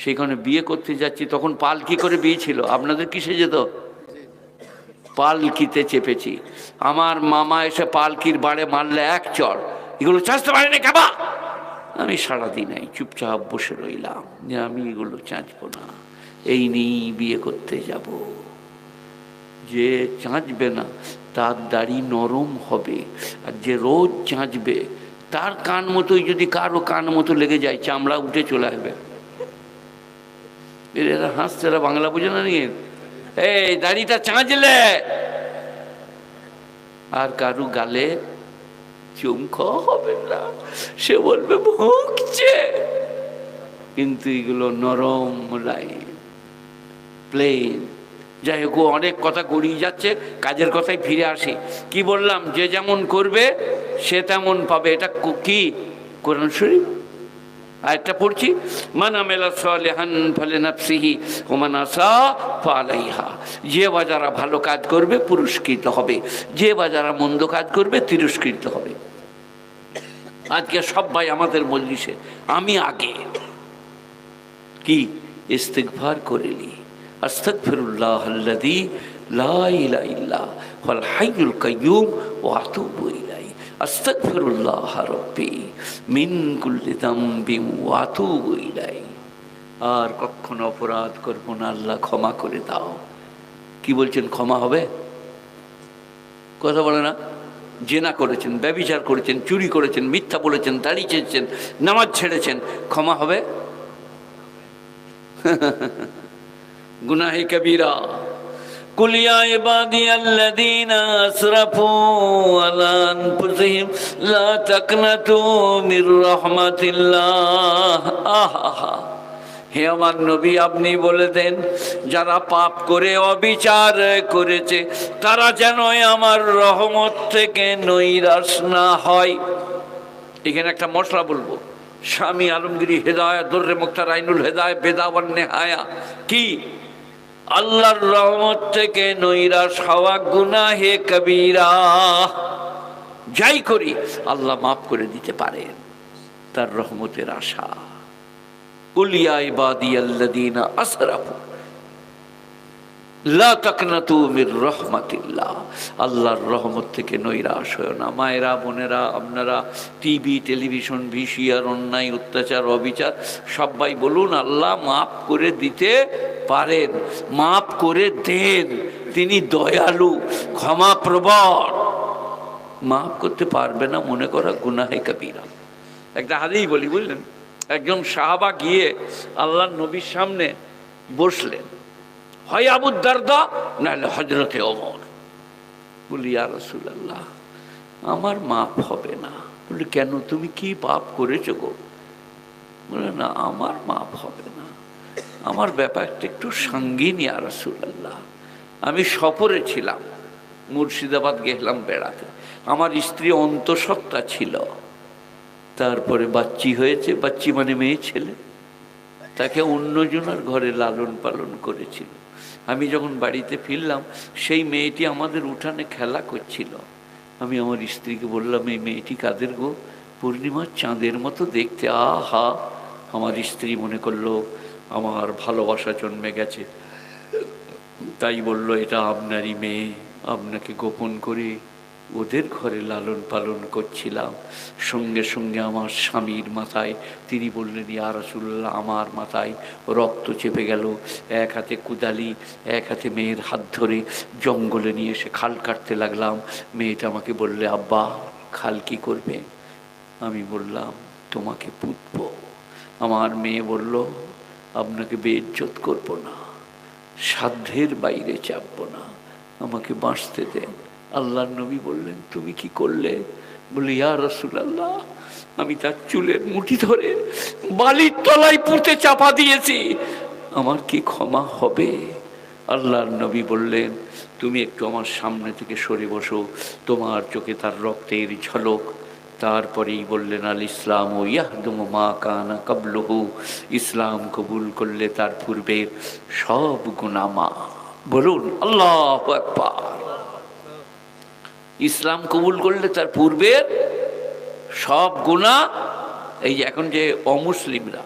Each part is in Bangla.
সেখানে বিয়ে করতে যাচ্ছি, তখন পালকি করে বিয়ে ছিল। আপনাদের কিসে যেত? পালকিতে চেপেছি। আমার মামা এসে পালকির বাড়ে মারলে এক চড়, এগুলো চাঁচতে পারেনি কাবা। আমি সারাদিন এই চুপচাপ বসে রইলাম যে আমি এগুলো চাঁচবো না, এই নিয়েই বিয়ে করতে যাব। যে চাঁচবে না তার দাড়ি নরম হবে, আর যে রোজ চাঁচবে তার কান মতোই যদি কারো কান মতো লেগে যায় চামড়া উঠে চলে আসবে। এরা হাসছে, এরা বাংলা বুঝে না নিয়ে। এই দাড়িটা চাঁচলে আর কারু গালে চুম খাওয়া হবে না, সে বলবে ভুগছে। কিন্তু এগুলো নরম লাইন প্লেন। যাই হোক, অনেক কথা গড়িয়ে যাচ্ছে, কাজের কথায় ফিরে আসি। কি বললাম? যে যেমন করবে সে তেমন পাবে। এটা কি কোরআন শরীফ। আরেকটা পড়ছি, মান আমিলা সালিহান ফালিনাফসিহি ওয়া মান আসা ফালাইহা। যে বা যারা ভালো কাজ করবে পুরস্কৃত হবে, যে বা যারা মন্দ কাজ করবে তিরস্কৃত হবে। আজকে সবাই আমাদের মজলিসে আমি আগে কি ইস্তিগফার করে নি, আস্তাগফিরুল্লাহাল্লাযী লা ইলাহা ইল্লা হুয়াল হাইয়ুল কাইয়্যুম ওয়া আতুবু ইলাইহি, আস্তাগফিরুল্লাহ রাব্বি মিন কুল্লি যামবিন ওয়া আতুবু ইলাইহি। আর কখনো অপরাধ করব না, আল্লাহ ক্ষমা করে দাও। কি বলছেন? ক্ষমা হবে? কথা বলে না। জেনা করেছেন, ব্যভিচার করেছেন, চুরি করেছেন, মিথ্যা বলেছেন, দাড়ি চেয়েছেন, নামাজ ছেড়েছেন, ক্ষমা হবে? গুনাহে কবিরা। কুল ইয়া ইবাদিয়াল্লাযীনা আসরাফু আলা আনফুসিহিম লা তাকনাতু মির রাহমাতিল্লাহ। আহা, হে আমার নবী, আপনি বলে দেন যারা পাপ করে অবিচার করেছে তারা যেন আমার রহমত থেকে নৈরাশ না হয়। এখানে একটা মশলা বলবো, স্বামী আলমগীরি হেদায়া দুররে মুক্তার আইনুল হেদায়া বেদাওয়ান নেহায়া কি, আল্লাহর রহমত থেকে নৈরাশ হওয়া গুনাহে কবিরা। যাই করি আল্লাহ মাফ করে দিতে পারেন, তার রহমতের আশা। কুল ইয়া ইবাদিয়াল্লাযীনা আসরাফু লা তাকনাতু মির রাহমাতিল্লাহ। আল্লাহর রহমত থেকে নৈরাশ হয় না। মায়েরা, বোনেরা, আপনারা টিভি, টেলিভিশন, ভিসিআর, অন্যায়, অত্যাচার, অবিচার সবাই বলুন আল্লাহ মাফ করে দিতে পারেন, মাফ করে দেন। তিনি দয়ালু, ক্ষমাপ্রবণ। মাফ করতে পারবে না মনে করা গুনাহে কবিরা। একটা হাদিস বলি, বুঝলেন? একজন সাহাবা গিয়ে আল্লাহর নবীর সামনে বসলেন, হয় আবু দারদা নাহলে হযরতে ওমর। বলি ইয়া রাসূলুল্লাহ, আমার মাফ হবে না। বলি কেন, তুমি কি পাপ করেছো গো? বলে না, আমার মাফ হবে না, আমার ব্যাপারটা একটু সঙ্গীন ইয়া রাসূলুল্লাহ। আমি সফরে ছিলাম, মুর্শিদাবাদ গেলাম বেড়াতে। আমার স্ত্রী অন্তঃসত্ত্বা ছিল, তারপরে বাচ্চি হয়েছে, বাচ্চি মানে মেয়ে ছেলে, তাকে অন্যজনের ঘরে লালন পালন করেছিল। আমি যখন বাড়িতে ফিরলাম সেই মেয়েটি আমাদের উঠানে খেলা করছিল। আমি আমার স্ত্রীকে বললাম, এই মেয়েটি কাদের গো? পূর্ণিমার চাঁদের মতো দেখতে। আহা! আমার স্ত্রী মনে করলো আমার ভালোবাসা জন্মে গেছে, তাই বলল এটা আপনারই মেয়ে, আপনাকে গোপন করে ওদের ঘরে লালন পালন করছিলাম। সঙ্গে সঙ্গে আমার স্বামীর মাথায় তিনি বললেন, ইয়া রাসূলুল্লাহ, আমার মাথায় রক্ত চেপে গেল। এক হাতে কুদালি, এক হাতে মেয়ের হাত ধরে জঙ্গলে নিয়ে এসে খাল কাটতে লাগলাম। মেয়েটা আমাকে বললে, আব্বা খাল কি করবে? আমি বললাম, তোমাকে পুতবো। আমার মেয়ে বলল, আপনাকে বেইজ্জত করবো না, সাধ্যের বাইরে চাপবো না, আমাকে বাঁচতে দেন। আল্লাহর নবী বললেন, তুমি কি করলে? বলি ইয়া রাসূলুল্লাহ, আমি তার চুলের মুঠি ধরে বালির তলায় পুঁতে চাপা দিয়েছি, আমার কি ক্ষমা হবে? আল্লাহর নবী বললেন, তুমি একটু আমার সামনে থেকে সরে বসো, তোমার চোখে তার রক্তের ঝলক। তারপরেই বললেন, আল ইসলাম ও ইয়াহদুমু মা কানা কাবলুহু, ইসলাম কবুল করলে তার পূর্বের সব গুনাহ মাফ। বলুন আল্লাহু আকবার। ইসলাম কবুল করলে তার পূর্বের সব গুনাহ। এই যে এখন যে অমুসলিমরা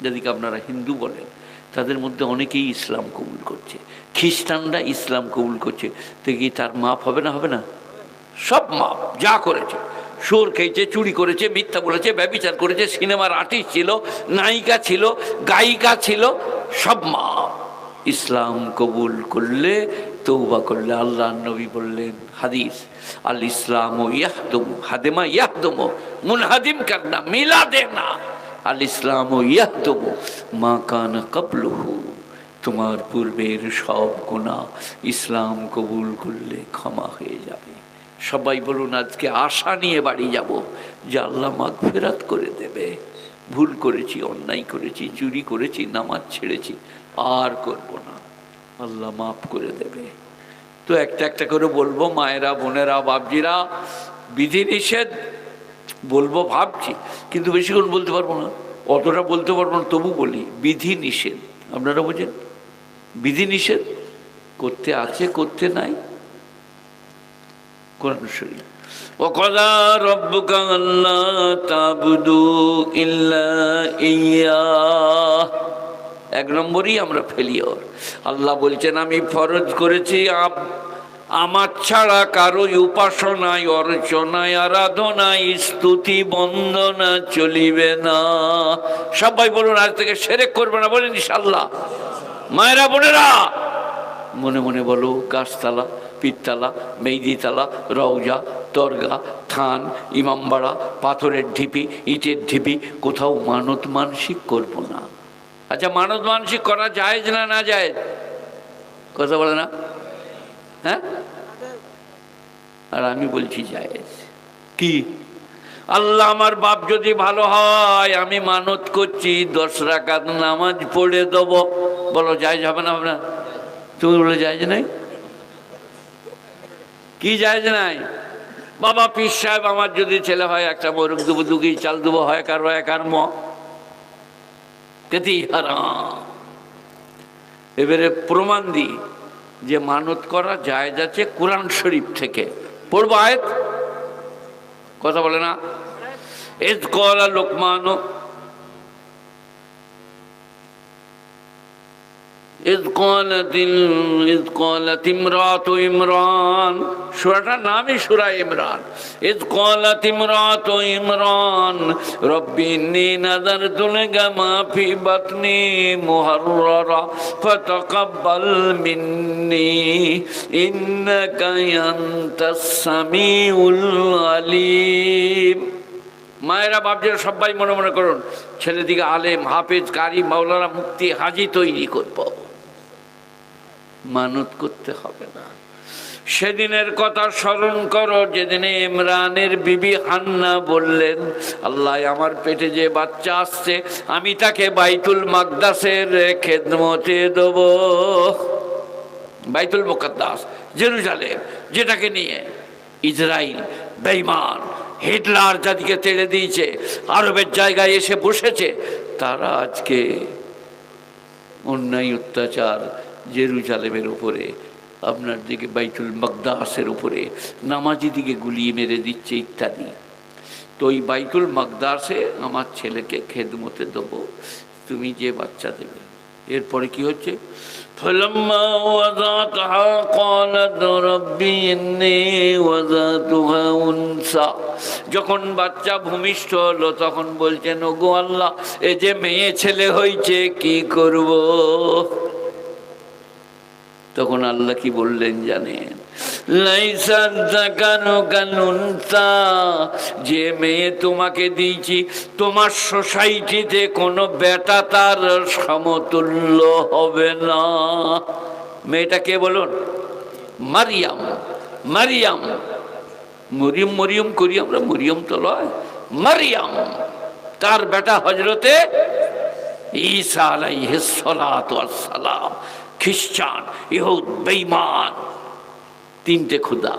যাদেরকে আপনারা হিন্দু বলেন, তাদের মধ্যে অনেকেই ইসলাম কবুল করছে। খ্রিস্টানরা ইসলাম কবুল করছে, তো কি তার মাপ হবে না? হবে না? সব মাপ। যা করেছে, সুর খেয়েছে, চুরি করেছে, মিথ্যা বলেছে, ব্যভিচার করেছে, সিনেমার আর্টিস্ট ছিল, নায়িকা ছিল, গায়িকা ছিল, সব মাপ। ইসলাম কবুল করলে, তৌবা করলে, আল্লাহ নবী বললেন হাদিস, আল ইসলাম ও ইয়াহদুম হাদেমা ইয়াহদুম মুনহাদিম কান্না মিলা দেনা, আল ইসলাম ও ইয়াহদুম মা কানা ক্বাবলুহু, তোমার পূর্বের সব গুনাহ ইসলাম কবুল করলে ক্ষমা হয়ে যাবে। সবাই বলুন আজকে আশা নিয়ে বাড়ি যাব যে আল্লাহ মাগফিরাত করে দেবে। ভুল করেছি, অন্যায় করেছি, চুরি করেছি, নামাজ ছেড়েছি, আর করব না, আল্লাহ মাফ করে দেবে। তো একটা একটা করে বলবো, মায়েরা, বোনেরা, বাপজিরা, বিধিনিষেধ বলবো ভাবছি, কিন্তু বেশিক্ষণ বলতে পারবো না, অতটা বলতে পারবো না, তবু বলি বিধিনিষেধ। আপনারা বোঝেন বিধিনিষেধ করতে আছে, করতে নাই। কোরআন শরীফ, ওয়াকাযা রাব্বুকা আল্লা তা'বুদু ইল্লা ইয়্যাহ। এক নম্বরই আমরা ফেলিওর। আল্লাহ বলছেন আমি ফরজ করেছি আমার ছাড়া কারোই উপাসনায়, অর্চনায়, আরাধনায়, স্তুতি, বন্দনা চলিবে না। সবাই বলুন আজ থেকে শিরক করবে না, বলেন ইনশাআল্লাহ। মায়েরা, বোনেরা, মনে মনে বলো গাছতলা, পীরতলা, মেহেদিতলা, রওজা, দরগা, থান, ইমামবাড়া, পাথরের ঢিপি, ইটের ঢিপি, কোথাও মানত মানসিক করব না। আচ্ছা, মানত মানসিক করা জায়েজ না না জায়েজ? কথা বলে না? হ্যাঁ, আর আমি বলছি জায়েজ। কি? আল্লাহ আমার বাপ যদি ভালো হয়, আমি মানত করছি 10 রাকাত নামাজ পড়ে দেবো। বলো জায়েজ হবে না? হবে না? তুমি বলে জায়েজ নাই? কি জায়েজ নাই? বাবা পীর সাহেব আমার যদি ছেলে হয়, একটা মোরগ দেবো, 2 কেজি চাল দেবো, হয় কার একার ম কেতি হারাম। এবারে প্রমাণ দিই যে মানত করা জায়েজ আছে কোরআন শরীফ থেকে। পড়বো আয়াত, কথা বলে না? ইয ক্বালা লুকমান, ইয ক্বালাত ইমরাতু ইমরান, সূরাটার নামই সূরা ইমরান। ইয ক্বালাত ইমরাতু ইমরান রব্বি ইন্নী নাযারতু লাকা মা ফি বাতনি মুহাররারা ফাতাকাব্বাল মিন্নী ইন্নাকা আনতাস সামিউল আলিম। মায়েরা, বাপজিরা, সবাই মনে মনে করুন ছেলেদিকে আলেম, হাফেজ, কারি, মাওলানা, মুফতি, হাজি তৈরি করব। মানত করতে হবে না। সেদিনের কথা স্মরণ করো যেদিন ইমরানের বিবি হান্না বললেন, আল্লাহ আমার পেটে যে বাচ্চা আসছে আমি তাকে বাইতুল মাকদাসের খেদমতে দেব। বাইতুল মুকাদ্দাস জেরুজালেম, যেটাকে নিয়ে ইসরাইল বেঈমান হিটলার যাদিকে তেড়ে দিয়েছে, আরবের জায়গায় এসে বসেছে, তারা আজকে অন্যায় অত্যাচার জেরুজালেমের উপরে, আপনার দিকে বাইতুল মাকদাসের উপরে, নামাজি দিকে গুলিয়ে মেরে দিচ্ছে ইত্যাদি। তো ওই বাইতুল মাকদাসে আমার ছেলেকে খেদমতে দেবো, তুমি যে বাচ্চা দেবে। এরপরে কি হচ্ছে? فلما وضعتها قالت ربي إني وضعتها أنثى। যখন বাচ্চা ভূমিষ্ঠ হলো তখন বলছেন, ওগো আল্লাহ, এ যে মেয়ে ছেলে হয়েছে কি করব? তখন আল্লাহ কি বললেন জানেন? লাইসা যাকারু কাল উনসা, যে মেয়ে তোমাকে দিয়েছি তোমার সোসাইটিতে কোনো বেটা তার সমতুল্য হবে না। মেয়েটা কে বলুন? মারিয়াম। মারিয়াম, মরিয়ম মরিয়ম করি আমরা, মরিয়ম তো লয়, মারিয়াম। তার বেটা হযরতে ঈসা আলাইহিস সালাতু ওয়াস সালাম। খ্রিস্টান, ইহুদ, বেঈমান, 3টে খুদা।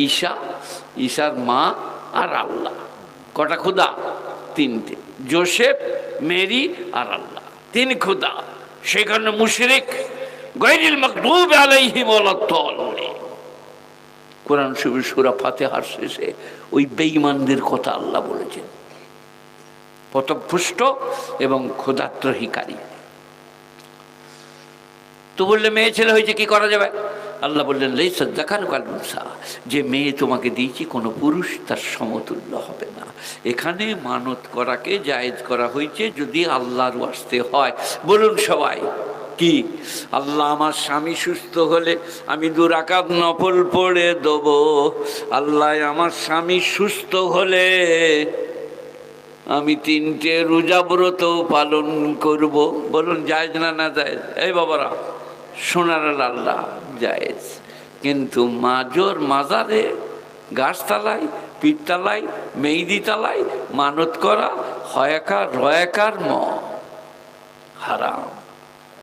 ঈসা, ঈসার মা আর আল্লাহ। কটা খুদা? 3টে। যোসেফ, মেরি আর আল্লাহ, 3 খুদা। সেখানে মুশরিক, গায়রিল মাগদুবি আলাইহিম ওয়ালাদ-দাল্লিন। কোরআন শরীফের সূরা ফাতিহার শেষে ওই বেঈমানদের কথা আল্লাহ বলেছেন। পথভ্রষ্ট এবং ক্ষুধাত্রহীকারী। তো বললে মেয়ে ছেলে হয়েছে, কি করা যাবে? আল্লাহ বললেন লাইসা যাকারু কাল উনসা, যে মেয়ে তোমাকে দিয়েছি কোনো পুরুষ তার সমতুল্য হবে না। এখানে মানত করাকে জায়েজ করা হয়েছে যদি আল্লাহর ওয়াস্তে হয়। বলুন সবাই কি? আল্লাহ আমার স্বামী সুস্থ হলে আমি 2 রাকাত নফল পড়ে দেব। আল্লাহ আমার স্বামী সুস্থ হলে আমি 3টে রোজা ব্রত পালন করব। বলুন জায়েজ না না জায়েজ? এই বাবারা সোনার আল্লাহ জায়েজ। কিন্তু মাজর মাজারে, গাছতলায়, পীরতলায়, মেহেদি তলায় মানত করা হয়াকার রয়াকার